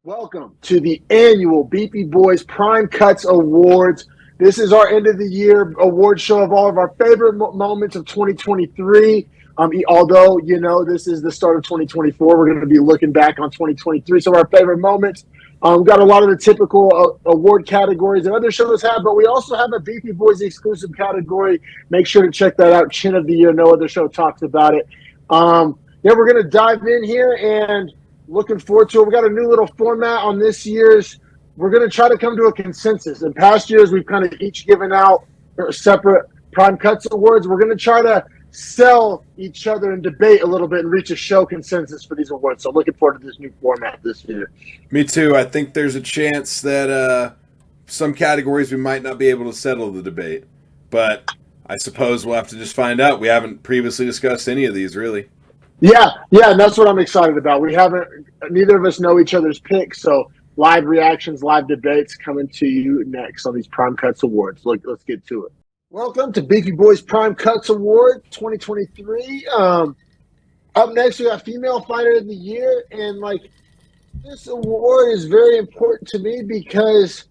Welcome to the annual Beefy Boys Prime Cuts Awards. This is our end of the year award show of all of our favorite moments of 2023. Although, this is the start of 2024, we're going to be looking back on 2023. So our favorite moments. We've got a lot of the typical award categories that other shows have, but we also have a Beefy Boys exclusive category. Make sure to check that out. Chin of the Year. No other show talks about it. We're going to dive in here and looking forward to it. We got a new little format on this year's. We're going to try to come to a consensus. In past years, we've kind of each given out separate Prime Cuts awards. We're going to try to sell each other and debate a little bit and reach a show consensus for these awards. So looking forward to this new format this year. Me too. I think there's a chance that some categories we might not be able to settle the debate. But I suppose we'll have to just find out. We haven't previously discussed any of these, really. Yeah, and that's what I'm excited about. Neither of us know each other's picks, so live reactions, live debates coming to you next on these Prime Cuts Awards. Let's get to it. Welcome to Beefy Boys Prime Cuts Award 2023. Up next, we got Female Fighter of the Year, and this award is very important to me because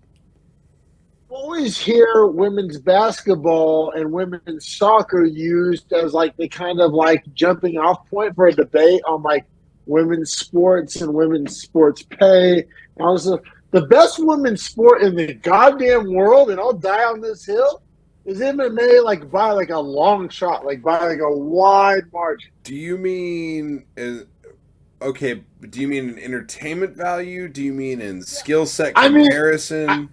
I always hear women's basketball and women's soccer used as the kind of jumping off point for a debate on women's sports and women's sports pay. Also, the best women's sport in the goddamn world, and I'll die on this hill, is MMA by a long shot, by a wide margin. Do you mean do you mean in entertainment value? Do you mean in skill set comparison?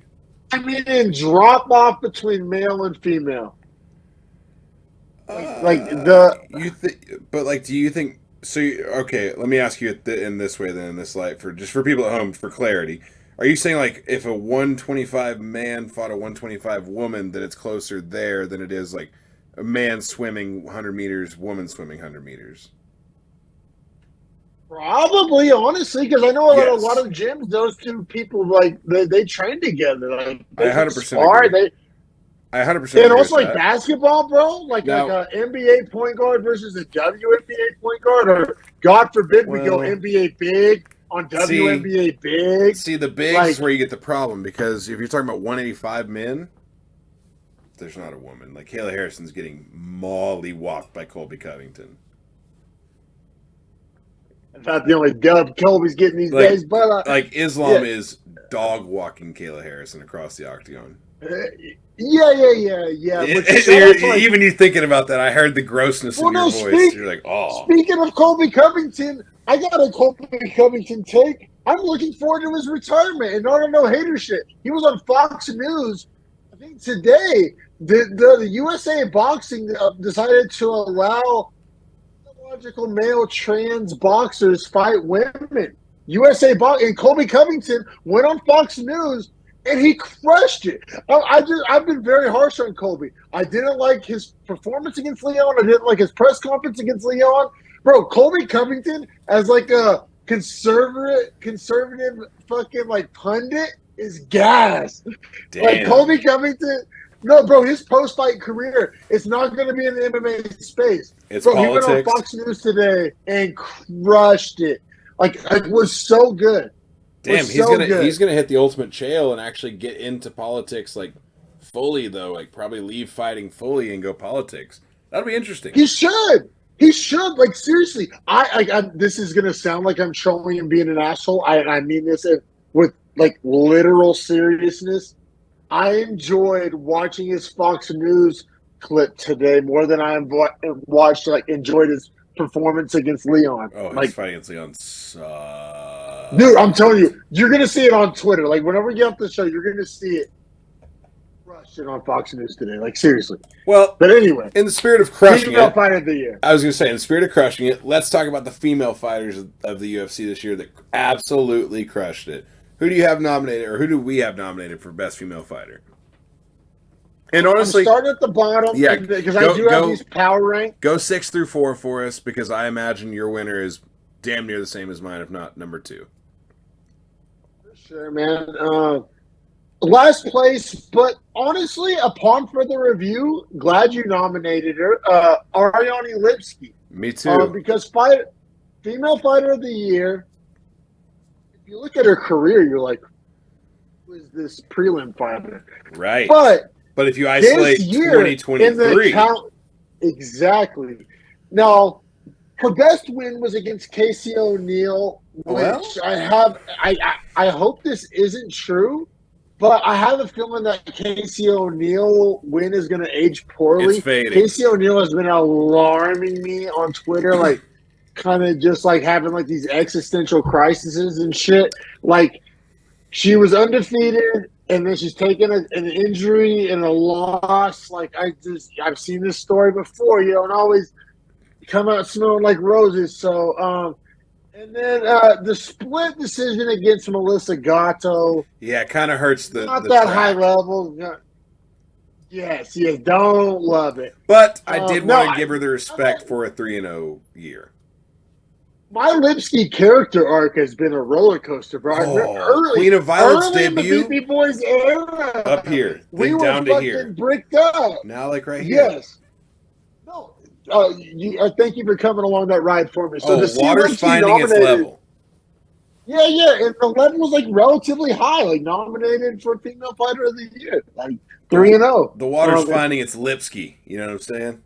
I mean in drop off between male and female. Do you think so? Let me ask you in this way, then, in this light, for people at home, for clarity. Are you saying if a 125 man fought a 125 woman, that it's closer there than it is a man swimming 100 meters, woman swimming 100 meters? Probably, honestly, because I know a lot of gyms, those two people they train together. I 100% agree. I 100% and also basketball, bro. An NBA point guard versus a WNBA point guard, or God forbid we go NBA big on WNBA big. See, the big is where you get the problem, because if you're talking about 185 men, there's not a woman. Kayla Harrison's getting molly-walked by Colby Covington. Not the only dub Colby's getting these days, but Islam is dog walking Kayla Harrison across the octagon. Yeah. Even you thinking about that, I heard the grossness in your voice. You're oh. Speaking of Colby Covington, I got a Colby Covington take. I'm looking forward to his retirement, and no hater shit. He was on Fox News, I think today. The USA Boxing decided to allow male trans boxers fight women. USA Boxing, and Colby Covington went on Fox News and he crushed it. I've been very harsh on Colby. I didn't like his performance against Leon. I didn't like his press conference against Leon. Bro, Colby Covington as a conservative fucking pundit is gas. Damn. Colby Covington. No, bro, his post-fight career, it's not going to be in the MMA space. It's bro, politics. He went on Fox News today and crushed it. It was so good. Damn, he's gonna hit the ultimate jail and actually get into politics fully, though. Probably leave fighting fully and go politics. That'll be interesting. He should. Seriously. This is gonna sound like I'm trolling and being an asshole. I mean this with literal seriousness. I enjoyed watching his Fox News clip today more than I enjoyed his performance against Leon. Oh, his fight against Leon sucks. Dude, I'm telling you, you're going to see it on Twitter. Whenever you get off the show, you're going to see it. Crushed it on Fox News today. Seriously. Well, but anyway. In the spirit of crushing Female Fighter of the Year. I was going to say, in the spirit of crushing it, let's talk about the female fighters of the UFC this year that absolutely crushed it. Who do you have nominated, or who do we have nominated for Best Female Fighter? And honestly, start at the bottom, because I do have these power rank. Go 6 through 4 for us, because I imagine your winner is damn near the same as mine, if not number 2. For sure, man. Last place, but honestly, upon further review, glad you nominated her, Ariane Lipski. Me too. Because Female Fighter of the Year. you look at her career, you're like, who is this prelim fighter? Right. But if you isolate this year 2023, in the count, exactly. Now, her best win was against Casey O'Neill, which I hope this isn't true, but I have a feeling that Casey O'Neill win is going to age poorly. It's fading. Casey O'Neill has been alarming me on Twitter, like kind of just like having like these existential crises and shit. Like she was undefeated, and then she's taken an injury and a loss. Like I've seen this story before. You don't always come out smelling like roses. So, and then the split decision against Melissa Gatto. Yeah, it kind of hurts not that high level. Yes, don't love it. But I did want to give her the respect for a 3-0 year. My Lipsky character arc has been a roller coaster, bro. Early, Queen of Violence debut. In the Beefy Boys era. Up here. We were down to here. Bricked up. Now, like right here. Yes. No. Thank you for coming along that ride for me. So the water's finding its level. Yeah, and the level was like relatively high, like nominated for Female Fighter of the Year, like 3-0. The water's finding its Lipsky. You know what I'm saying?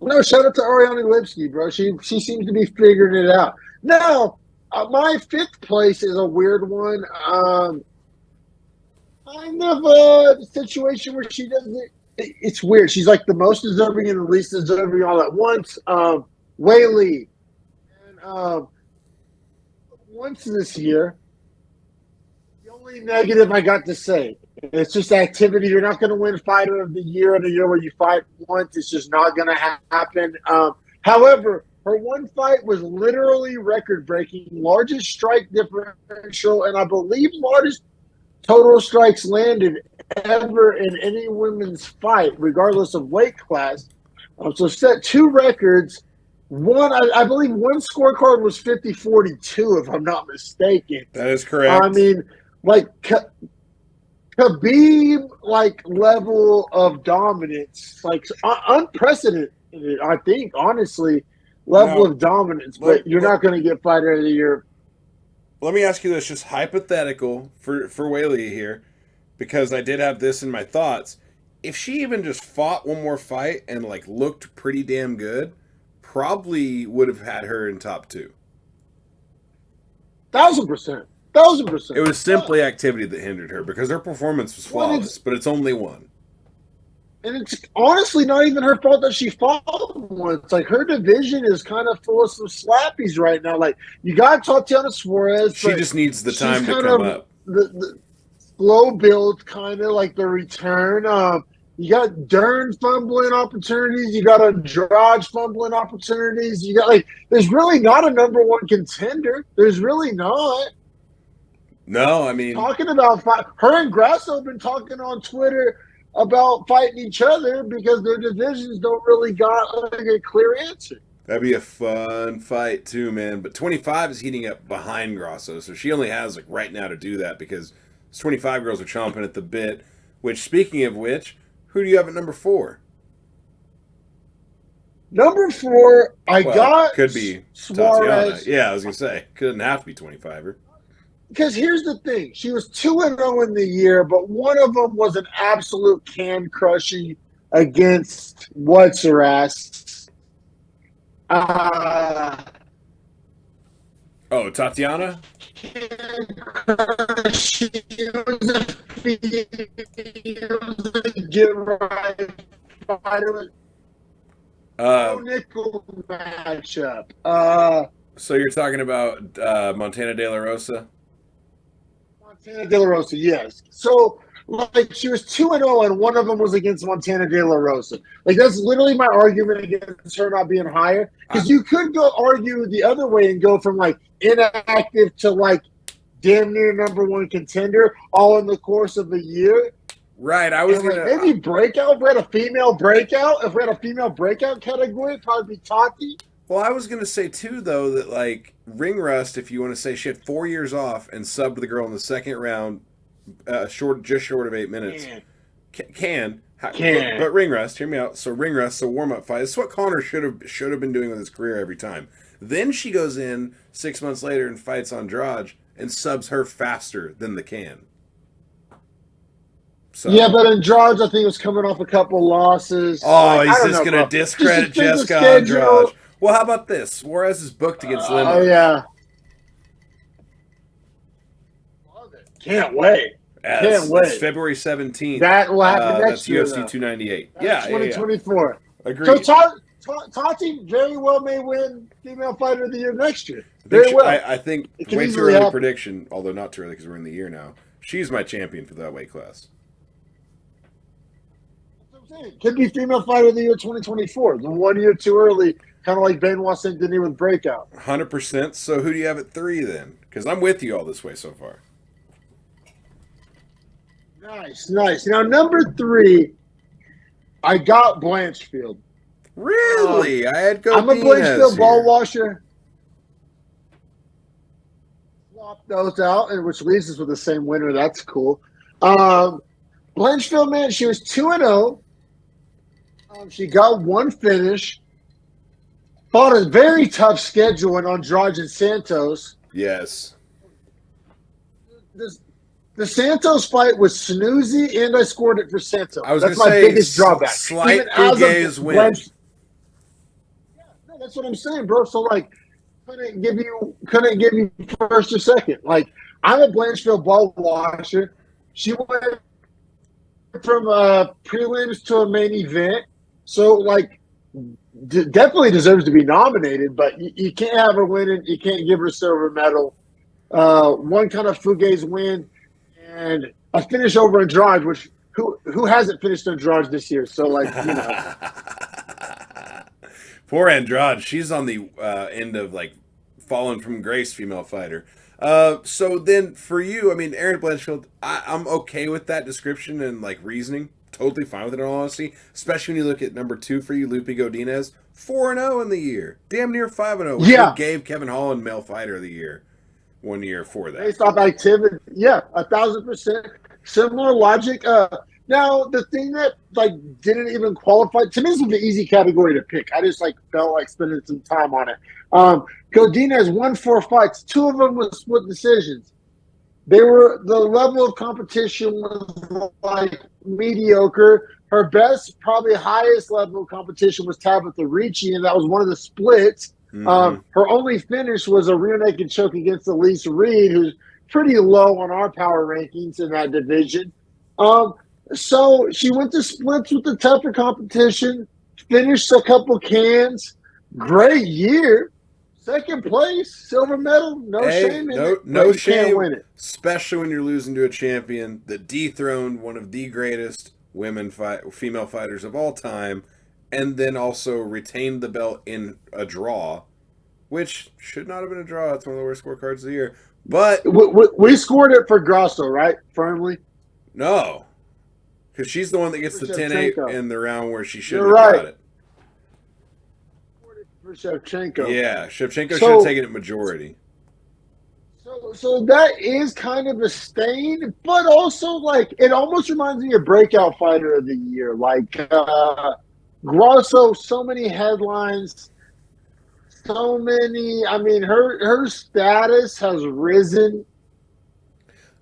No, shout out to Ariane Lipsky, bro. She seems to be figuring it out. Now, my fifth place is a weird one. Kind of a situation where she doesn't. It's weird. She's like the most deserving and the least deserving all at once. Whaley. And once this year, the only negative I got to say, it's just activity. You're not going to win Fighter of the Year in a year where you fight once. It's just not going to happen. However, her one fight was literally record-breaking, largest strike differential, and I believe largest total strikes landed ever in any women's fight, regardless of weight class. So set two records. One, I believe one scorecard was 50-42, if I'm not mistaken. That is correct. I mean, like Khabib, like level of dominance, like unprecedented. I think, honestly, level of dominance. But you're not going to get Fighter of the Year. Let me ask you this, just hypothetical for Whaley here, because I did have this in my thoughts. If she even just fought one more fight and like looked pretty damn good, probably would have had her in top 2. 1,000%. It was simply activity that hindered her because her performance was flawless, but it's only one. And it's honestly not even her fault that she fought once. Like, her division is kind of full of some slappies right now. Like, you got Tatiana Suarez. She just needs the time to come up. The slow build, kind of like the return. You got Dern fumbling opportunities. You got Andrade fumbling opportunities. You got, like, there's really not a number one contender. There's really not. No, I mean, talking about her and Grasso have been talking on Twitter about fighting each other because their divisions don't really got like a clear answer. That'd be a fun fight too, man. But 25 is heating up behind Grasso, so she only has like right now to do that because those 25 girls are chomping at the bit. Which, speaking of which, who do you have at number 4? Number 4, got could be Suarez. Tatiana. Yeah, I was gonna say couldn't have to be 25er. Because here's the thing. She was 2-0 in the year, but one of them was an absolute can-crushing against what's-her-ass. Tatiana? Nickel matchup. So you're talking about Montana De La Rosa? Montana De La Rosa, yes. So, like, she was 2-0, and one of them was against Montana De La Rosa. Like, that's literally my argument against her not being higher. Because you could go argue the other way and go from, like, inactive to, like, damn near number one contender all in the course of a year. Right, I was going to... Maybe breakout. If we had a female breakout, category, it'd probably be Tati. Well, I was going to say, too, though, that, like, ring rust, if you want to say she had 4 years off and subbed the girl in the second round, just short of 8 minutes. Can. But ring rust, hear me out. So ring rust, so warm-up fight. This is what Conor should have been doing with his career every time. Then she goes in 6 months later and fights Andrade. and subs her faster than the can. So. Yeah, but Andrade, I think, was coming off a couple losses. Oh, he's just going to discredit Jessica Andrade. Well, how about this? Juarez is booked against Lemos. Oh, yeah. Love it. Can't wait. Can't wait. It's February 17th. That will happen next year. That's UFC 298. That's 2024. Yeah. Agreed. So Tati very well may win Female Fighter of the Year next year. Very well. I think way too early prediction, although not too early because we're in the year now. She's my champion for that weight class. Could be Female Fighter of the Year 2024. The 1 year too early, kind of like Benoit Saint Denis with Breakout. 100%. So who do you have at 3 then? Because I'm with you all this way so far. Nice. Now, number 3, I got Blanchfield. Really? I had Godinez. I'm a Blanchfield ball washer. Swap those out, and which leaves us with the same winner. That's cool. Blanchfield, man, she was 2-0. She got 1 finish. Fought a very tough schedule in Andrade and Santos. Yes. The Santos fight was snoozy, and I scored it for Santos. That's my biggest drawback. Slight Fugues win. Yeah, no, that's what I'm saying, bro. So, like, couldn't give you first or second. Like, I'm a Blanchfield ball washer. She went from prelims to a main event. So, like, definitely deserves to be nominated, but you can't have her winning. You can't give her a silver medal. One kind of Fugues win and a finish over Andrade, which who hasn't finished Andrade this year? So, like, you know. Poor Andrade. She's on the end of, like, fallen from grace female fighter. So then for you, I mean, Erin Blanchfield, I'm okay with that description and, like, reasoning. Totally fine with it, in all honesty. Especially when you look at number 2 for you, Lupe Godinez. 4-0 in the year. Damn near 5-0. Which gave Kevin Holland Male Fighter of the Year 1 year for that. Based off activity. Yeah, 1,000%. Similar logic. Now, the thing that, like, didn't even qualify, to me, this was an easy category to pick. I just, like, felt like spending some time on it. Godinez won 4 fights. 2 of them were split decisions. The level of competition was, like, mediocre. Her best, probably highest level of competition was Tabitha Ricci, and that was one of the splits. Mm-hmm. Her only finish was a rear naked choke against Elise Reed, who's pretty low on our power rankings in that division. So she went to splits with the tougher competition, finished a couple cans. Great year. Second place, silver medal, shame in it. No shame, can't win it. Especially when you're losing to a champion that dethroned one of the greatest female fighters of all time, and then also retained the belt in a draw, which should not have been a draw. It's one of the worst scorecards of the year. But we scored it for Grasso, right? Firmly. No, because she's the one that gets the 10-8 in the round where she shouldn't have got it. For Shevchenko. Yeah, Shevchenko should have taken it majority. So that is kind of a stain, but also, like, it almost reminds me of Breakout Fighter of the Year. Like, Grasso, so many headlines, so many. I mean, her status has risen.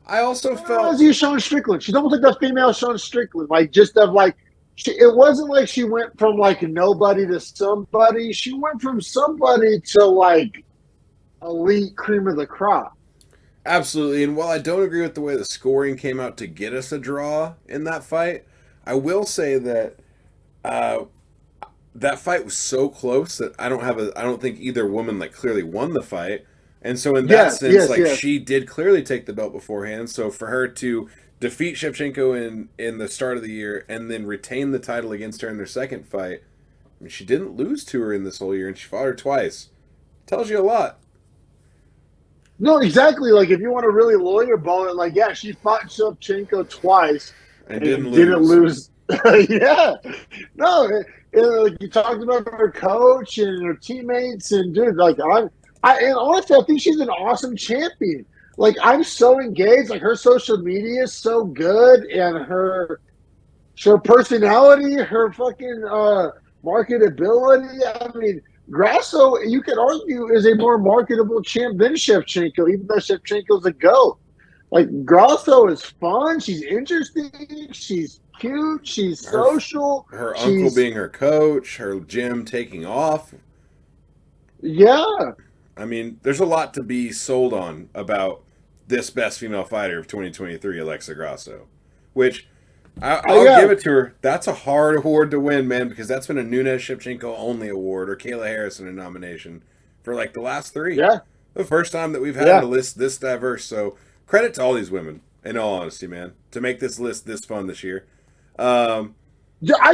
I also felt as Sean Strickland. She's almost like the female Sean Strickland. Like, just of like. It wasn't like she went from, like, nobody to somebody. She went from somebody to, like, elite cream of the crop. Absolutely. And while I don't agree with the way the scoring came out to get us a draw in that fight, I will say that that fight was so close that I don't think either woman, like, clearly won the fight. And so in that sense, she did clearly take the belt beforehand. So for her to defeat Shevchenko in the start of the year and then retain the title against her in their second fight, I mean, she didn't lose to her in this whole year, and she fought her twice. Tells you a lot. No, exactly. Like, if you want to really lawyer ball it, like, yeah, she fought Shevchenko twice and didn't lose. Yeah. No, like, you talked about her coach and her teammates, and, dude, like, and honestly, I think she's an awesome champion. Like, I'm so engaged. Like, her social media is so good, and her personality, her fucking marketability. I mean, Grasso, you could argue, is a more marketable champ than Shevchenko, even though Shevchenko's a GOAT. Like, Grasso is fun. She's interesting. She's cute. She's social. Her uncle being her coach, her gym taking off. Yeah. I mean, there's a lot to be sold on about this best female fighter of 2023, Alexa Grasso, which I'll give it to her. That's a hard award to win, man, because that's been a Nunes Shevchenko only award or Kayla Harrison a nomination for like the last 3. Yeah. The first time that we've had a list this diverse. So credit to all these women, in all honesty, man, to make this list this fun this year. I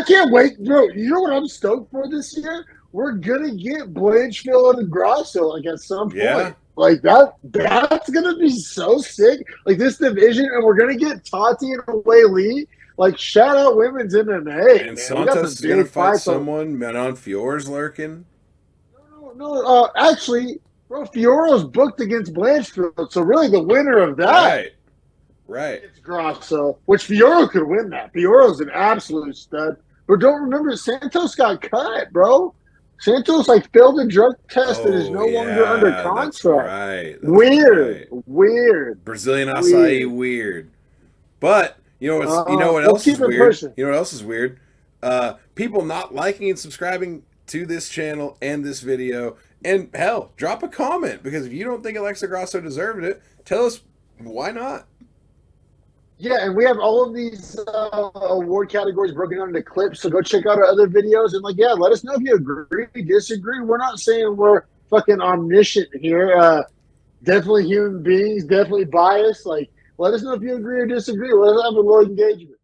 can't wait, bro. You know what I'm stoked for this year? We're gonna get Blanchfield and Grasso like at some point. Yeah. Like that's gonna be so sick. Like this division, and we're gonna get Tati and Wei Lee. Like shout out women's MMA. And Santos is gonna fight someone. Manon Fior's lurking. No. Actually, bro, Fioro's booked against Blanchfield, so really the winner of that, right, it's Grasso. Which Fioro could win that. Fioro's an absolute stud. But don't remember, Santos got cut, bro. Santos failed a drug test and is no longer under contract. That's Weird. Brazilian acai, weird. But you know what else is weird? Pushing. You know what else is weird? People not liking and subscribing to this channel and this video. And hell, drop a comment, because if you don't think Alexa Grasso deserved it, tell us why not. Yeah, and we have all of these award categories broken down into clips, so go check out our other videos and let us know if you agree, disagree. We're not saying we're fucking omniscient here. Definitely human beings, definitely biased. Let us know if you agree or disagree. Let's have a little engagement.